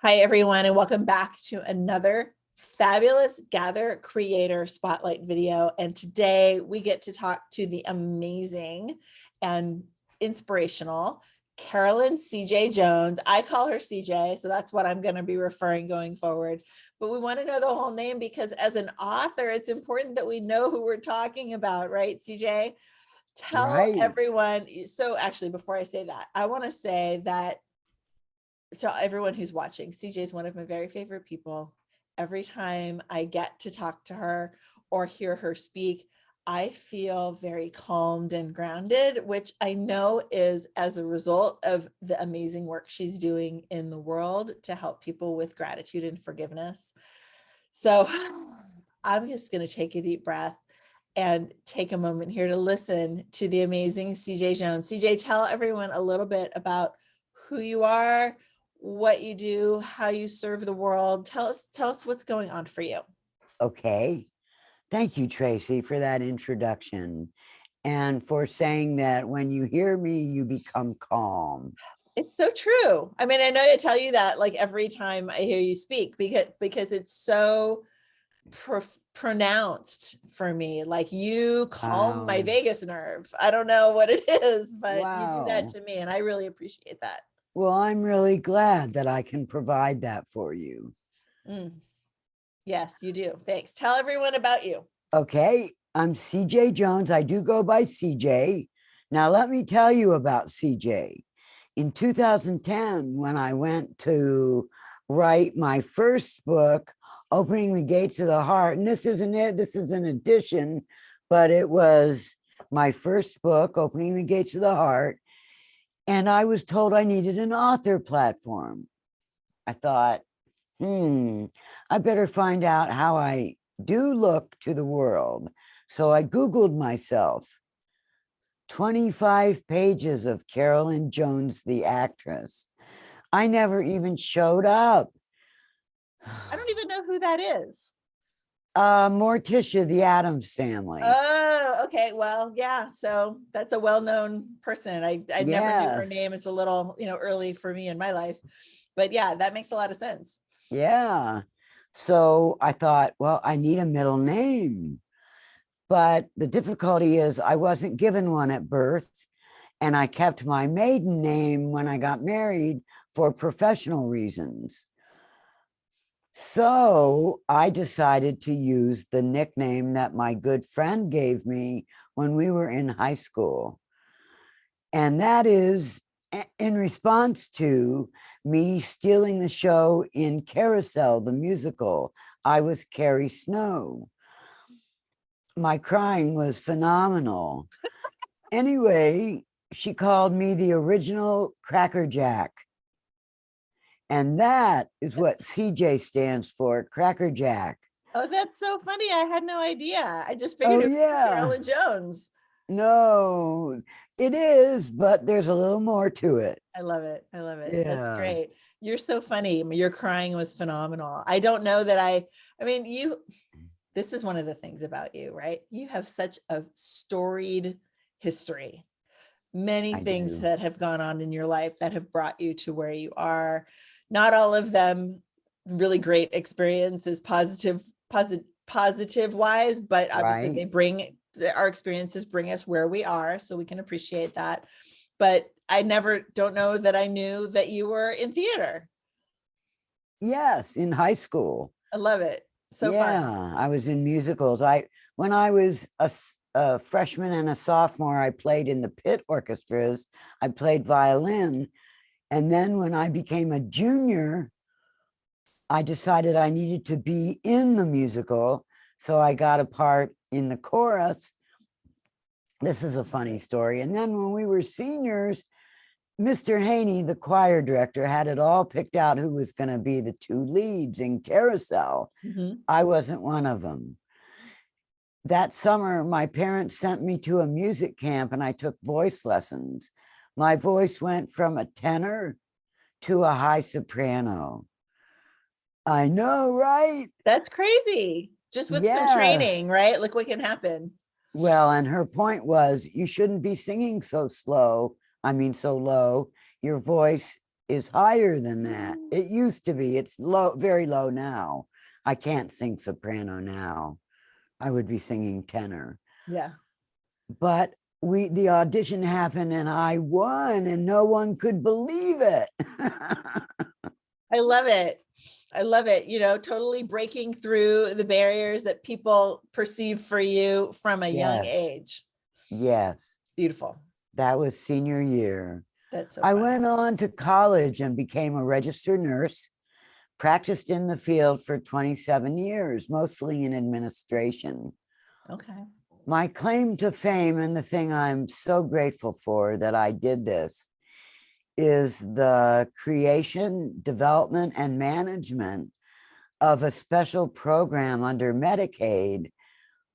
Hi, everyone, and welcome back to another fabulous Gather Creator Spotlight video. And today we get to talk to the amazing and inspirational Carolyn CJ Jones. I call her CJ, so that's what I'm going to be referring going forward. But we want to know the whole name because as an author, it's important that we know who we're talking about, right, CJ? Tell Right. everyone. So actually, before I say that, I want to say that to everyone who's watching, CJ is one of my very favorite people. Every time I get to talk to her or hear her speak, I feel very calmed and grounded, which I know is as a result of the amazing work she's doing in the world to help people with gratitude and forgiveness. So I'm just going to take a deep breath and take a moment here to listen to the amazing CJ Jones. CJ, tell everyone a little bit about who you are, what you do, how you serve the world. Tell us what's going on for you. Okay. Thank you, Tracy, for that introduction and for saying that when you hear me, you become calm. It's so true. I mean, I know I tell you that like every time I hear you speak because it's so pronounced for me. Like you calm my Wow. vagus nerve. I don't know what it is, but you do that Wow. to me, and I really appreciate that. Well, I'm really glad that I can provide that for you. Mm. Yes, you do. Thanks. Tell everyone about you. Okay. I'm CJ Jones. I do go by CJ. Now, let me tell you about CJ. In 2010, when I went to write my first book, Opening the Gates of the Heart, and this isn't it, this is an addition, but it was my first book, Opening the Gates of the Heart. And I was told I needed an author platform. I thought, I better find out how I do look to the world. So I Googled myself. 25 pages of Carolyn Jones, the actress. I never even showed up. I don't even know who that is. Morticia, the Addams Family. Oh, okay. Well, yeah. So that's a well-known person. I never knew her Yes. name. It's a little, early for me in my life. But yeah, that makes a lot of sense. Yeah. So I thought, well, I need a middle name. But the difficulty is I wasn't given one at birth. And I kept my maiden name when I got married for professional reasons. So I decided to use the nickname that my good friend gave me when we were in high school. And that is in response to me stealing the show in Carousel, the musical. I was Carrie Snow. My crying was phenomenal. Anyway, she called me the original Cracker Jack. And that is what CJ stands for, Cracker Jack. Oh, that's so funny. I had no idea. I just figured Oh, it was yeah. Carolyn Jones. No, it is, but there's a little more to it. I love it. I love it. That's Yeah. great. You're so funny. Your crying was phenomenal. I don't know that I mean, this is one of the things about you, right? You have such a storied history, many I things do. that have gone on in your life that have brought you to where you are. Not all of them really great experiences, positive wise, but obviously Right. our experiences bring us where we are, so we can appreciate that. But I don't know that I knew that you were in theater. Yes, in high school. I love it. So fun. Yeah, I was in musicals. When I was a freshman and a sophomore, I played in the pit orchestras. I played violin. And then when I became a junior, I decided I needed to be in the musical. So I got a part in the chorus. This is a funny story. And then when we were seniors, Mr. Haney, the choir director, had it all picked out who was going to be the two leads in Carousel. Mm-hmm. I wasn't one of them. That summer, my parents sent me to a music camp and I took voice lessons. My voice went from a tenor to a high soprano. I know, right? That's crazy. Just with some training, Yes. right? Look what can happen. Well, and her point was you shouldn't be singing so slow. I mean, so low. Your voice is higher than that. Mm. It used to be. It's low, very low now. I can't sing soprano now. I would be singing tenor. Yeah. But the audition happened and I won and no one could believe it. I love it. I love it. You know, totally breaking through the barriers that people perceive for you from a young Yes. age. Yes. Beautiful. That was senior year. That's so I fun. went on to college and became a registered nurse, practiced in the field for 27 years, mostly in administration. Okay. My claim to fame, and the thing I'm so grateful for that I did this, is the creation, development, and management of a special program under Medicaid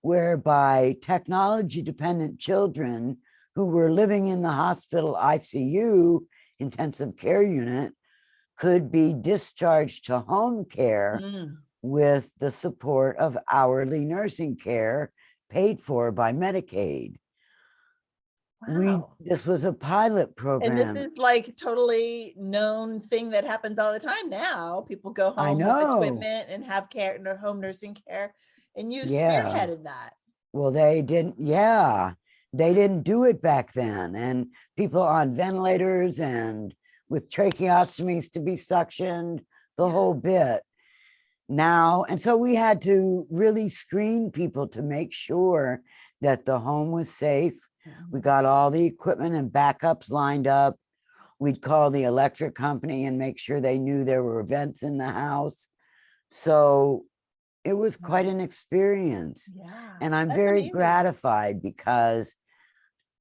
whereby technology dependent children who were living in the hospital ICU, intensive care unit, could be discharged to home care Mm. with the support of hourly nursing care paid for by Medicaid. Wow. This was a pilot And this program. is like totally known thing that happens all the time now. People go I home with know. equipment and have care, home nursing care, and you Yeah. spearheaded that. Well, they didn't, yeah, they didn't do it back then. And people on ventilators and with tracheostomies to be suctioned, the Yeah. whole bit now. And so we had to really screen people to make sure that the home was safe. We got all the equipment and backups lined up. We'd call the electric company and make sure they knew there were vents in the house. So it was quite an experience. Yeah. And I'm That's very amazing. gratified because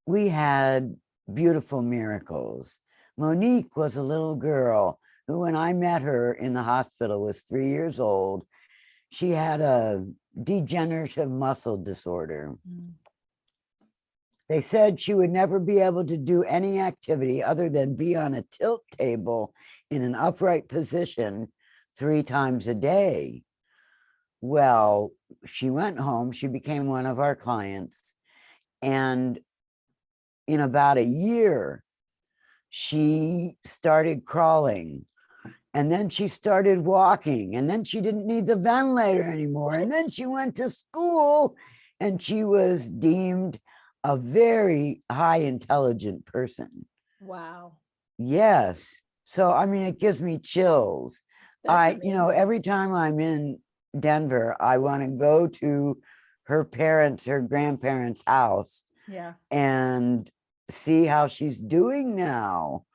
we had beautiful miracles. Monique was a little girl who, when I met her in the hospital, was 3 years old. She had a degenerative muscle disorder. Mm. They said she would never be able to do any activity other than be on a tilt table in an upright position 3 times a day. Well, she went home, she became one of our clients, and in about a year, she started crawling, and then she started walking, and then she didn't need the ventilator anymore. And then she went to school and she was deemed a very high intelligent person. Wow. Yes. So, I mean, it gives me chills. That's Every time I'm in Denver, I want to go to her grandparents' house Yeah. and see how she's doing now.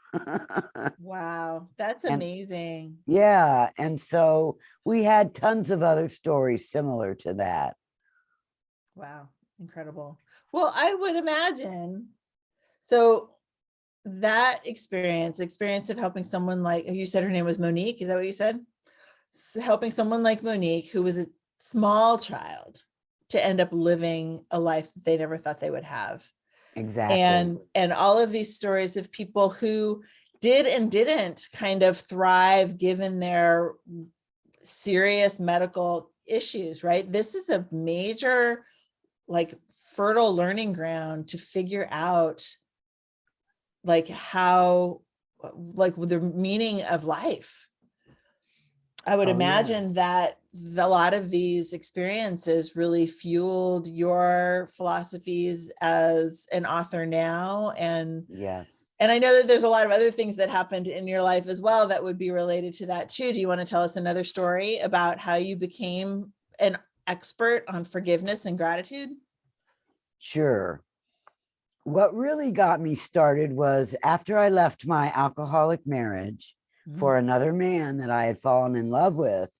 Wow. That's And amazing. yeah, and so we had tons of other stories similar to that. Wow. Incredible. Well, I would imagine. So that experience of helping someone like you said her name was Monique. Is that what you said? Helping someone like Monique, who was a small child, to end up living a life that they never thought they would have. Exactly. And all of these stories of people who did and didn't kind of thrive given their serious medical issues, right? This is a major, like, fertile learning ground to figure out like how, like, the meaning of life. I would imagine that a lot of these experiences really fueled your philosophies as an author now. And Yes. I know that there's a lot of other things that happened in your life as well that would be related to that too. Do you want to tell us another story about how you became an expert on forgiveness and gratitude? Sure. What really got me started was after I left my alcoholic marriage for another man that I had fallen in love with,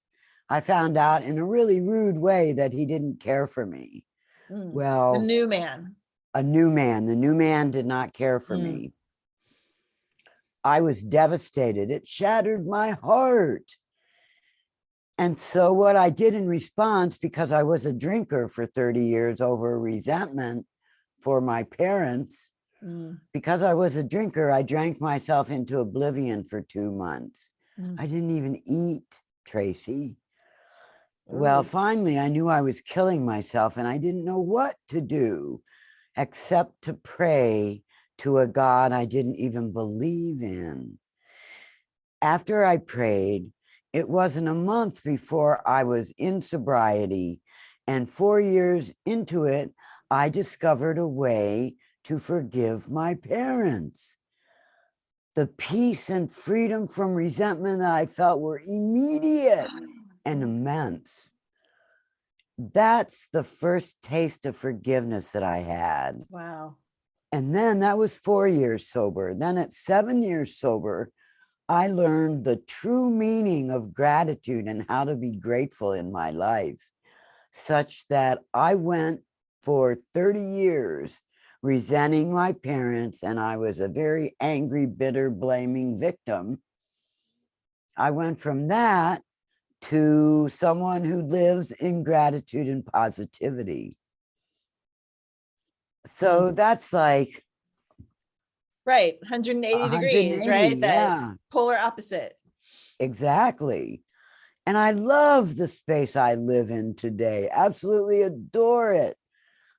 I found out in a really rude way that he didn't care for me. Well, the new man. The new man did not care for me. I was devastated. It shattered my heart. And so what I did in response, because I was a drinker for 30 years over resentment for my parents, because I was a drinker, I drank myself into oblivion for 2 months. I didn't even eat, Tracy. Well, finally, I knew I was killing myself and I didn't know what to do except to pray to a God I didn't even believe in. after I prayed, it wasn't a month before I was in sobriety. And 4 years into it, I discovered a way to forgive my parents. The peace and freedom from resentment that I felt were immediate and immense. That's the first taste of forgiveness that I had. Wow. And then that was 4 years sober. Then at 7 years sober, I learned the true meaning of gratitude and how to be grateful in my life, such that I went for 30 years resenting my parents, and I was a very angry, bitter, blaming victim. I went from that to someone who lives in gratitude and positivity. So that's like Right. 180 degrees, 180, right? That yeah, polar opposite. exactly. And I love the space I live in today. Absolutely adore it.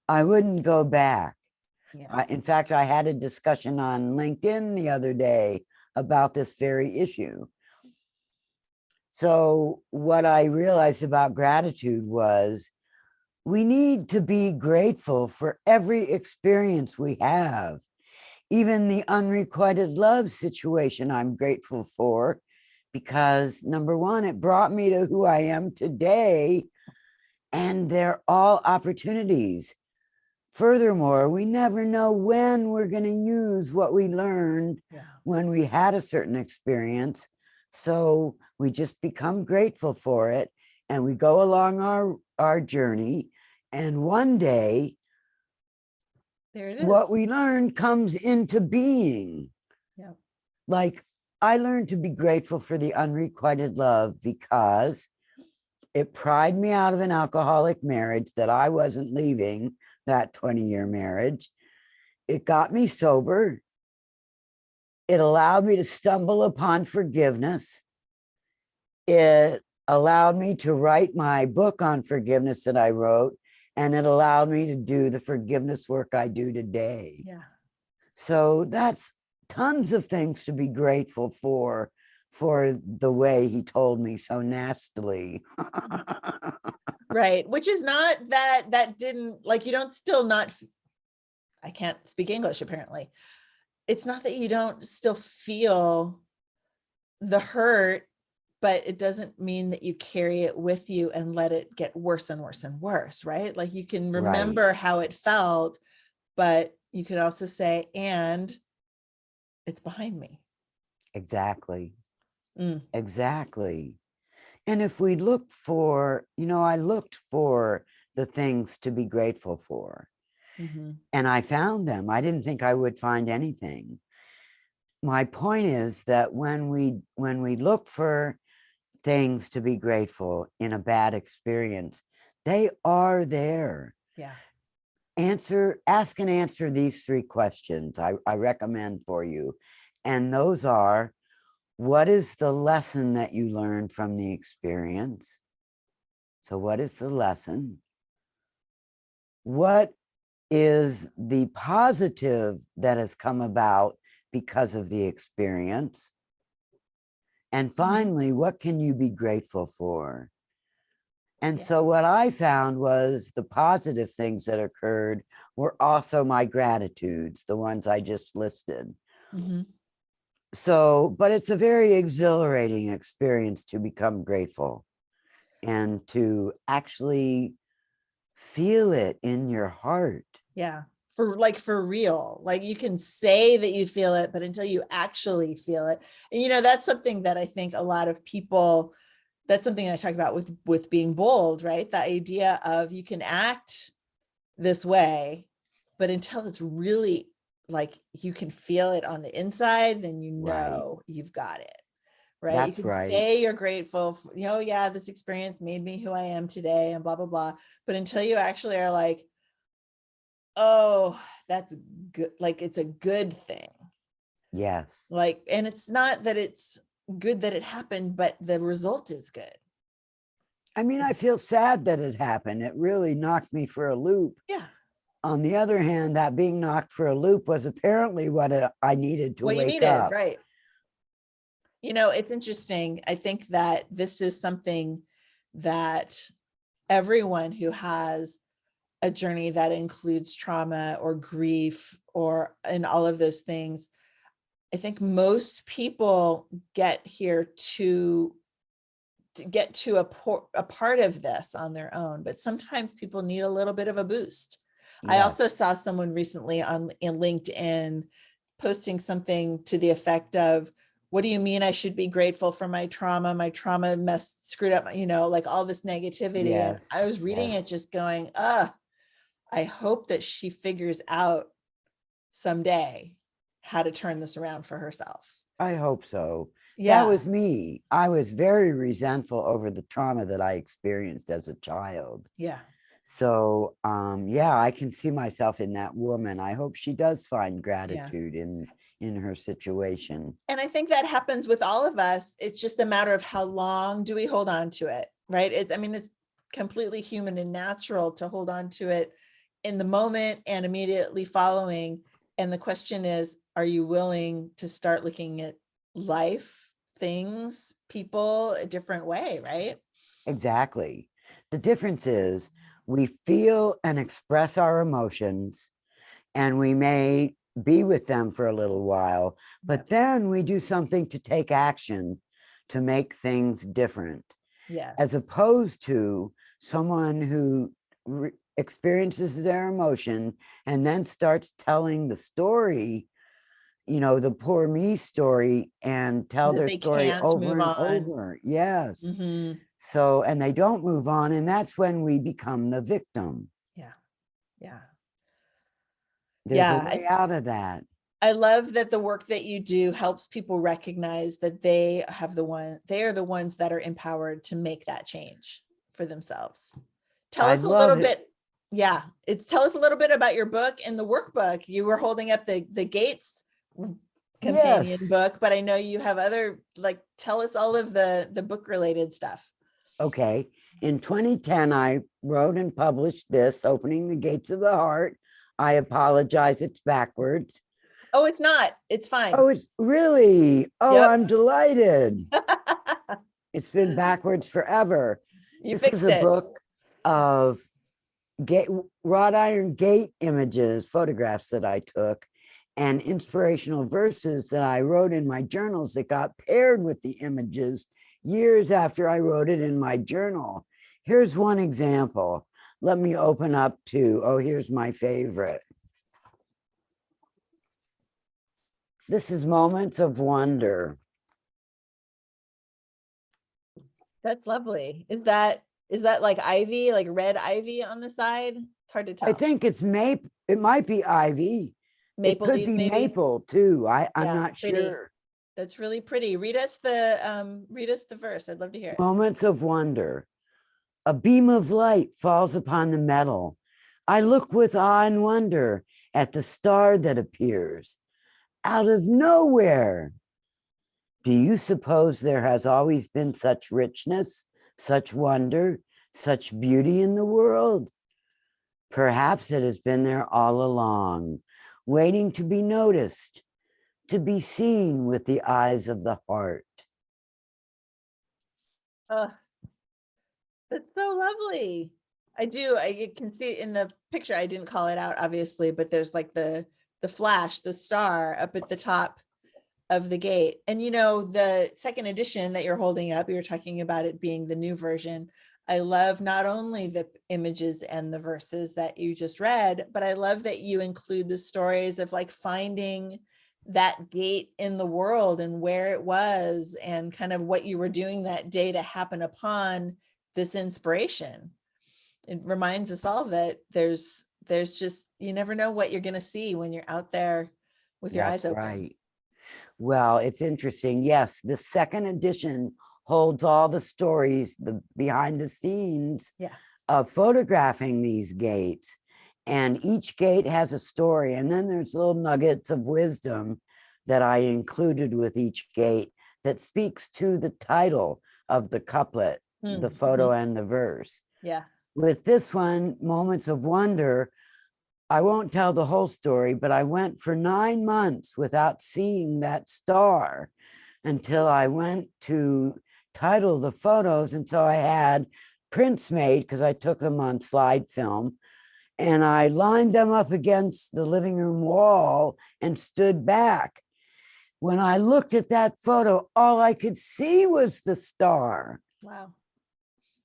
I wouldn't go back. Yeah. In fact, I had a discussion on LinkedIn the other day about this very issue. So, what I realized about gratitude was we need to be grateful for every experience we have. Even the unrequited love situation, I'm grateful for, because number one, it brought me to who I am today, and they're all opportunities. Furthermore, we never know when we're going to use what we learned when we had a certain experience. So we just become grateful for it, and we go along our journey. And one day, There it is. what we learned comes into being. Yeah. Like, I learned to be grateful for the unrequited love because it pried me out of an alcoholic marriage that I wasn't leaving, that 20-year marriage. It got me sober. It allowed me to stumble upon forgiveness. It allowed me to write my book on forgiveness that I wrote, and it allowed me to do the forgiveness work I do today. Yeah. So that's tons of things to be grateful for the way he told me so nastily. Right. Which is not that didn't, like, you don't still not, I can't speak English apparently. It's not that you don't still feel the hurt, but it doesn't mean that you carry it with you and let it get worse and worse and worse, right? Like, you can remember how it felt, but you could also say, and it's behind me. Exactly. Mm. Exactly. And if we look for, I looked for the things to be grateful for, and I found them. I didn't think I would find anything. My point is that when we look for things to be grateful in a bad experience, they are there. Yeah. Ask and answer these 3 questions I recommend for you. And those are: what is the lesson that you learned from the experience? So, what is the lesson? What is the positive that has come about because of the experience? And finally, what can you be grateful for? And so what I found was the positive things that occurred were also my gratitudes, the ones I just listed. So, but it's a very exhilarating experience to become grateful and to actually feel it in your heart. Yeah. For real, like, you can say that you feel it, but until you actually feel it. And that's something that I think a lot of people, that's something I talk about with being bold, right? The idea of, you can act this way, but until it's really, like, you can feel it on the inside, then you've got it. Right. That's You can right. say you're grateful for, yeah, this experience made me who I am today and blah, blah, blah. But until you actually are like, oh, that's good. Like, it's a good thing. Yes. Like, and it's not that it's good that it happened, but the result is good. I mean, I feel sad that it happened. It really knocked me for a loop. Yeah. On the other hand, that being knocked for a loop was apparently what I needed to What you wake needed, up. right? It's interesting. I think that this is something that everyone who has a journey that includes trauma or grief or and all of those things, I think most people get here to get to a part of this on their own, but sometimes people need a little bit of a boost. I Yes. also saw someone recently in LinkedIn posting something to the effect of, what do you mean I should be grateful for my trauma? My trauma screwed up, like all this negativity. And Yes. I was reading Yes. it just going, I hope that she figures out someday how to turn this around for herself. I hope so. That Yeah. was me. I was very resentful over the trauma that I experienced as a child. Yeah. So, yeah, I can see myself in that woman. I hope she does find Yeah. gratitude in her situation. And I think that happens with all of us. It's just a matter of how long do we hold on to it, right? It's completely human and natural to hold on to it in the moment and immediately following. And the question is, are you willing to start looking at life, things, people a different way, right? Exactly. The difference is we feel and express our emotions, and we may be with them for a little while, but then we do something to take action to make things different, Yes. as opposed to someone who experiences their emotion and then starts telling the story, the poor me story, and tell That their they story can't over move and on. over. Yes. Mhm. So, and they don't move on. And that's when we become the victim. Yeah. Yeah. There's a Yeah. way out of that. I love that the work that you do helps people recognize that they are the ones that are empowered to make that change for themselves. Tell I us a love little it. bit. Yeah. Tell us a little bit about your book and the workbook. You were holding up the Gates companion Yes. book, but I know you have other, tell us all of the book related stuff. Okay. In 2010, I wrote and published this, Opening the Gates of the Heart. I apologize, it's backwards. Oh, it's not. It's fine. Oh, it's really? Oh, Yep. I'm delighted. It's been backwards forever. You This is fixed a it. book of wrought iron gate images, photographs that I took, and inspirational verses that I wrote in my journals that got paired with the images years after I wrote it in my journal. Here's one example. Let me open up to, here's my favorite. This is Moments of Wonder. That's lovely. Is that like ivy, like red ivy on the side? It's hard to I tell. think it's maple. It might be ivy. It Maple could leaves, be maybe. maple too. I'm Yeah, not pretty. sure. That's really pretty. Read us the verse. I'd love to hear it. Moments of Wonder. A beam of light falls upon the metal. I look with awe and wonder at the star that appears out of nowhere. Do you suppose there has always been such richness, such wonder, such beauty in the world? Perhaps it has been there all along, waiting to be noticed, to be seen with the eyes of the heart. Oh, that's so lovely. I do. You can see it in the picture. I didn't call it out, obviously, but there's like the flash, the star up at the top of the gate. And the second edition that you're holding up, you were talking about it being the new version. I love not only the images and the verses that you just read, but I love that you include the stories of finding that gate in the world and where it was and kind of what you were doing that day to happen upon this inspiration. It reminds us all that there's just, you never know what you're going to see when you're out there with your eyes That's open. right. Well, it's interesting. Yes, the second edition holds all the stories, the behind the scenes of photographing these gates. And each gate has a story. And then there's little nuggets of wisdom that I included with each gate that speaks to the title of the couplet, the photo and the verse. Yeah. With this one, Moments of Wonder, I won't tell the whole story, but I went for 9 months without seeing that star until I went to title the photos. And so I had prints made because I took them on slide film, and I lined them up against the living room wall and stood back. When I looked at that photo, all I could see was the star. Wow.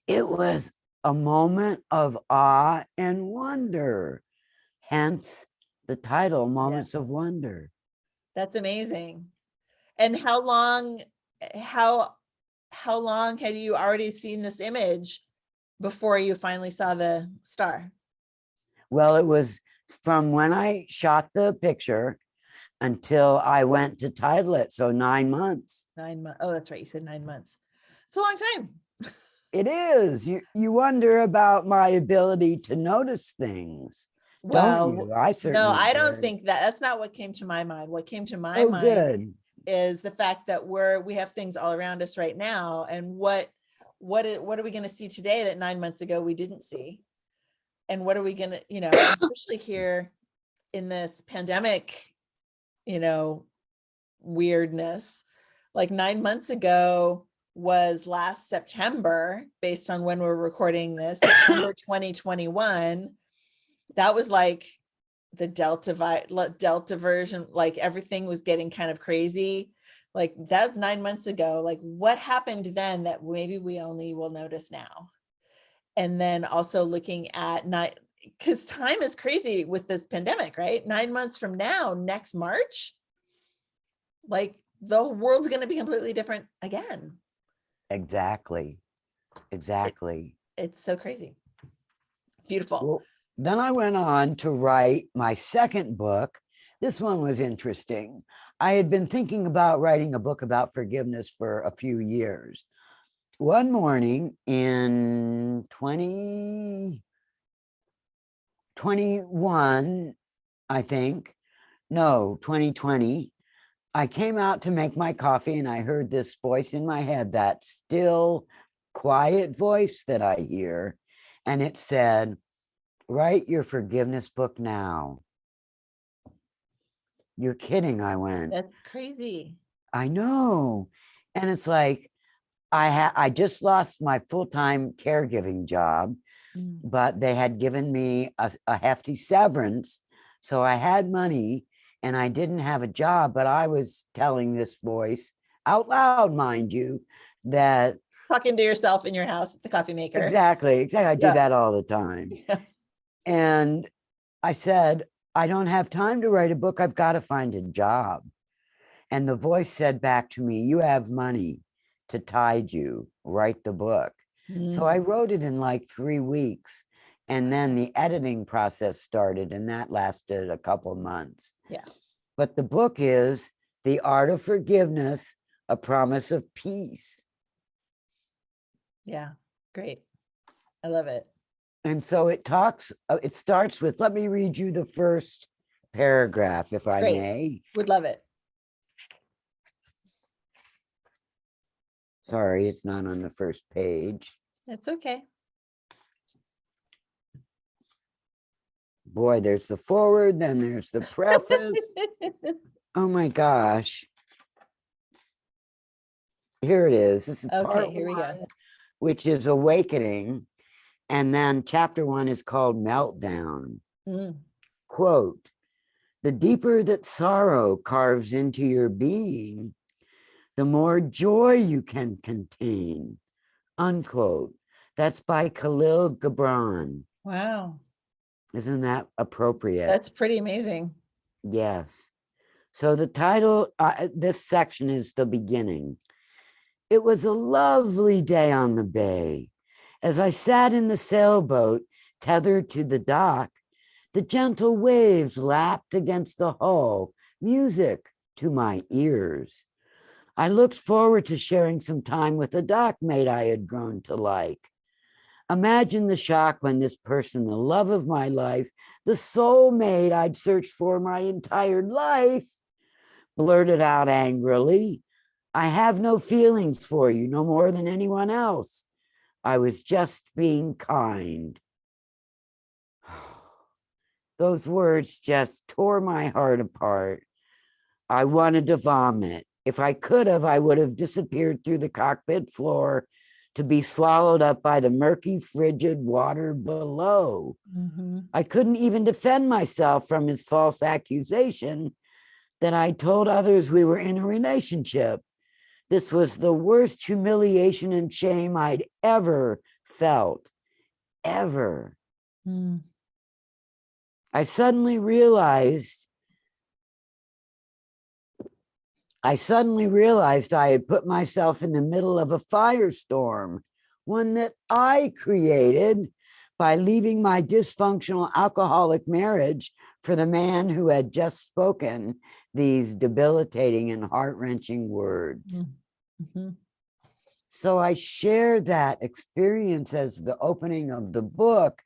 It was a moment of awe and wonder, hence the title, Moments of Wonder. That's amazing. And how long had you already seen this image before you finally saw the star? Well, it was from when I shot the picture until I went to title it. So 9 months. 9 months. Oh, that's right. You said 9 months. It's a long time. It is. You wonder about my ability to notice things, don't Well, you? I no, certainly I don't did. think that's not what came to my mind. What came to my Oh, mind good. is the fact that we have things all around us right now, and what are we going to see today that 9 months ago we didn't see? And what are we going to, especially here in this pandemic, weirdness, like 9 months ago was last September, based on when we're recording this, September 2021. That was like the Delta version, like everything was getting kind of crazy. Like that's 9 months ago. Like what happened then that maybe we only will notice now? And then also looking at because time is crazy with this pandemic, right? 9 months from now, next March, like the world's going to be completely different again. Exactly. It's so crazy. Beautiful. Well, then I went on to write my second book. This one was interesting. I had been thinking about writing a book about forgiveness for a few years. One morning in 2021, I think, no, 2020, I came out to make my coffee and I heard this voice in my head, that still, quiet voice that I hear. And it said, write your forgiveness book now. You're kidding, I went. That's crazy. I know. And it's like, I just lost my full-time caregiving job, but they had given me a hefty severance. So I had money and I didn't have a job, but I was telling this voice out loud, mind you, that Talking to yourself in your house at the coffee maker. exactly. I do Yeah. that all the time. Yeah. And I said, I don't have time to write a book. I've got to find a job. And the voice said back to me, you have money to tide you, write the book. So I wrote it in like 3 weeks. And then the editing process started, and that lasted a couple months. Yeah. But the book is The Art of Forgiveness, A Promise of Peace. Yeah. Great. I love it. And so it starts with, let me read you the first paragraph, if I may. Would love it. Sorry, it's not on the first page. It's okay. Boy, there's the forward, then there's the preface. Oh my gosh. Here it is. This is part Here we go. one, which is awakening. And then chapter 1 is called Meltdown. Quote, the deeper that sorrow carves into your being, the more joy you can contain. Unquote. That's by Khalil Gibran. Wow. Isn't that appropriate? That's pretty amazing. Yes. So the title, this section is the beginning. It was a lovely day on the bay. As I sat in the sailboat tethered to the dock, the gentle waves lapped against the hull, music to my ears. I looked forward to sharing some time with a dockmate I had grown to like. Imagine the shock when this person, the love of my life, the soulmate I'd searched for my entire life, blurted out angrily, I have no feelings for you, no more than anyone else. I was just being kind. Those words just tore my heart apart. I wanted to vomit. If I could have, I would have disappeared through the cockpit floor to be swallowed up by the murky, frigid water below. Mhm. I couldn't even defend myself from his false accusation that I told others we were in a relationship. This was the worst humiliation and shame I'd ever felt, ever. Mm. I suddenly realized I had put myself in the middle of a firestorm, one that I created by leaving my dysfunctional alcoholic marriage for the man who had just spoken these debilitating and heart-wrenching words. Mhm. So I share that experience as the opening of the book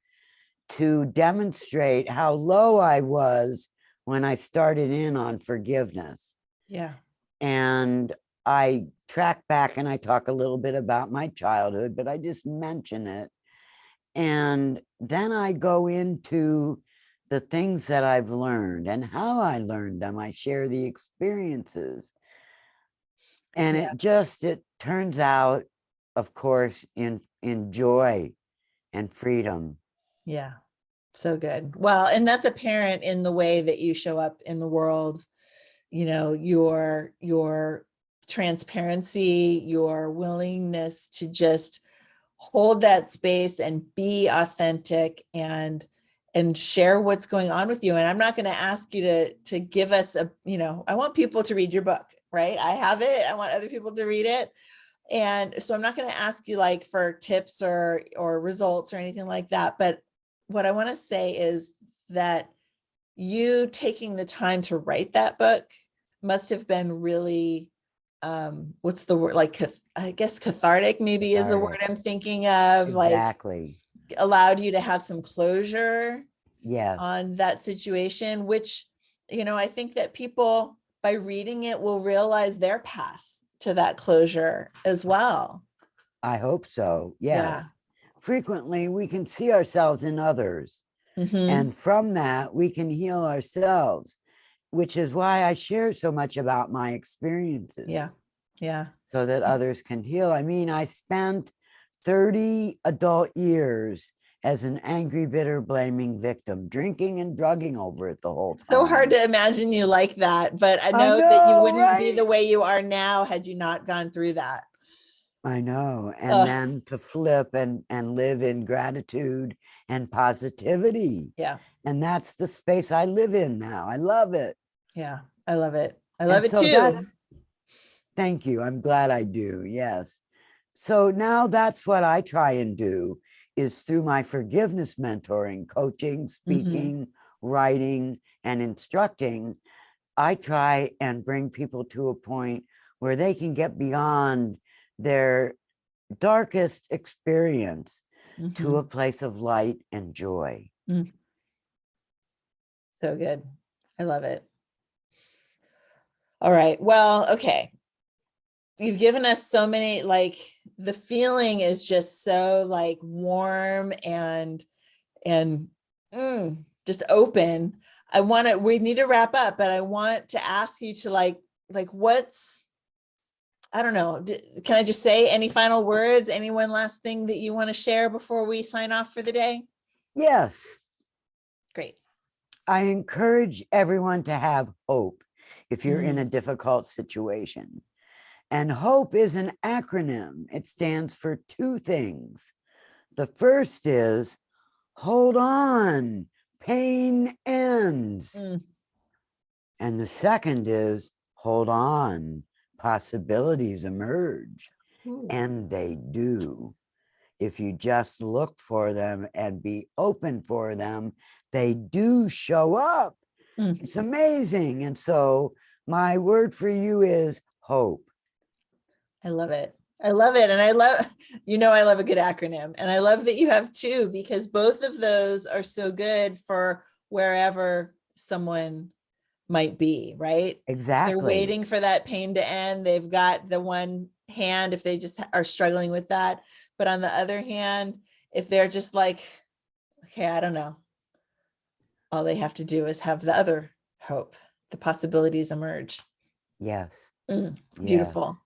to demonstrate how low I was when I started in on forgiveness. Yeah. And I track back and I talk a little bit about my childhood, but I just mention it. And then I go into the things that I've learned and how I learned them. I share the experiences. And Yeah. it turns out, of course, in joy and freedom. Yeah. So good. Well, and that's apparent in the way that you show up in the world, you know, your transparency, your willingness to just hold that space and be authentic and share what's going on with you. And I'm not going to ask you to give us a, you know, I want people to read your book, right? I have it. I want other people to read it. And so I'm not going to ask you like for tips or results or anything like that. But what I want to say is that you taking the time to write that book must have been really what's the word, like I guess cathartic maybe is the word Cathartic. I'm thinking of, like Exactly. allowed you to have some closure Yes. on that situation, which, you know, I think that people by reading it will realize their path to that closure as well. I hope so. Yeah. Yes. Frequently, we can see ourselves in others. Mm-hmm. And from that, we can heal ourselves, which is why I share so much about my experiences Yeah. Yeah. so that others can heal. I mean, I spent 30 adult years as an angry, bitter, blaming victim, drinking and drugging over it the whole So hard time. to imagine you like that, but I I know that you know, wouldn't be right? the way you are now had you not gone through that. I know. And Uh, then to flip and live in gratitude and positivity. yeah. And that's the space I live in now. I love it. Yeah. I love it. I love And it so too. thank you. I'm glad I do. Yes. So now that's what I try and do is through my forgiveness mentoring, coaching, Mhm. speaking, writing, and instructing, I try and bring people to a point where they can get beyond their darkest experience to a Mhm. place of light and joy. Mm. So good. I love it. All right. Well, okay. You've given us so many, like the feeling is just so like warm and just open. We need to wrap up, but I want to ask you to like what's, I don't know, can I just say any final words? Any one last thing that you want to share before we sign off for the day? Yes, Great. I encourage everyone to have hope if you're in a Mm, difficult situation. And HOPE is an acronym. It stands for two things. The first is hold on, pain ends. mm. And the second is hold on, possibilities emerge. Ooh. And they do. If you just look for them and be open for them, they do show up. Mm. It's amazing. And so my word for you is hope. I love it. I love it. And I love, you know, I love a good acronym. And I love that you have two because both of those are so good for wherever someone might be, right? If they're Exactly. waiting for that pain to end, they've got the one hand if they just are struggling with that. But on the other hand, if they're just like, okay, I don't know, all they have to do is have the other hope. The possibilities emerge. Yes. Mm, Yeah. beautiful.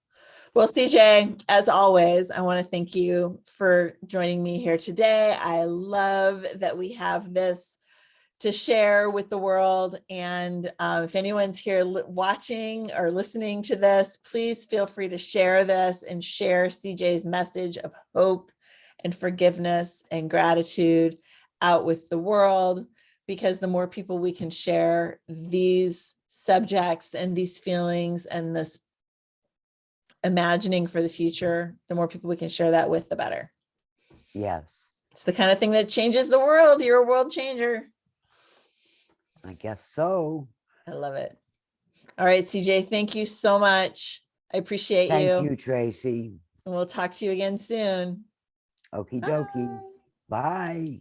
Well, CJ, as always, I want to thank you for joining me here today. I love that we have this to share with the world. And if anyone's here watching or listening to this, please feel free to share this and share CJ's message of hope and forgiveness and gratitude out with the world, because the more people we can share these subjects and these feelings and this imagining for the future, the more people we can share that with, the better. Yes. It's the kind of thing that changes the world. You're a world changer. I guess so. I love it. All right, CJ, thank you so much. I appreciate Thank you. you, Tracy. And we'll talk to you again soon. Okie dokie. Bye. Bye.